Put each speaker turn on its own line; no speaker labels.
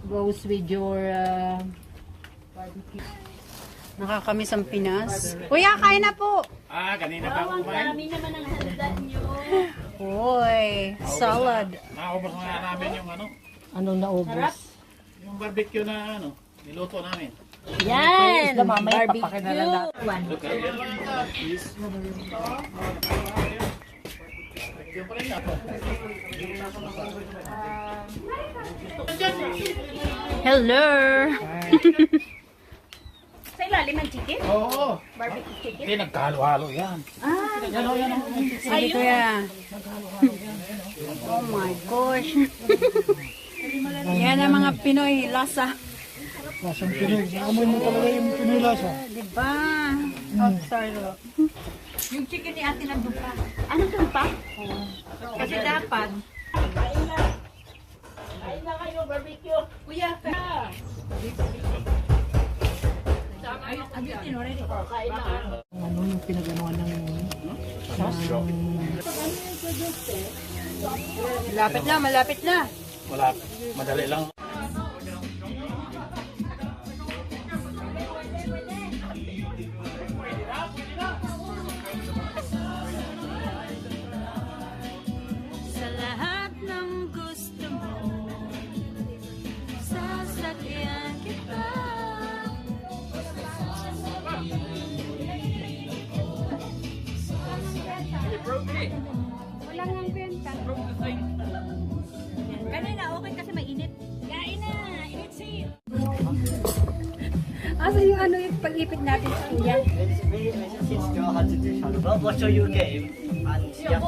goes with your barbecue.
Nakakamiss ang Pinas. Kuya, kain na po!
Kanina pa ako kumain.
Marami naman ang handa nyo.
Uy, salad.
Naubos na namin yung ano,
Anong naubos?
yung barbecue na ano, niluto namin.
Yan!
Mamaya
Barbecue!
papakinalan natin.
Hello!
Sa ilalim ng chicken?
Oo.
Barbecue chicken?
Hindi, nagkahalo-halo yan. Yan o, yan o.
Sige kuya. Oh my gosh. Yan ang mga Pinoy lasa.
Lasang Pinoy. Amoy mo talaga yung Pinoy lasa.
Diba? Oh, sorry.
Yung chicken ni ate nandun pa. Anong doon pa? Kasi dapat. Kain na kayo, barbecue. Kuya,
Ano yung pinaganuan ng...
Malapit na, malapit na.
Wala, madali lang.
Sa lahat ng gusto mo, sasakyan kita.
wala nga kwenta. Kanina okay kasi mainit. Kain na! Init seat! Asa yung ano yung pag-ipit natin sa kanya?
We'll show you a game and yeah.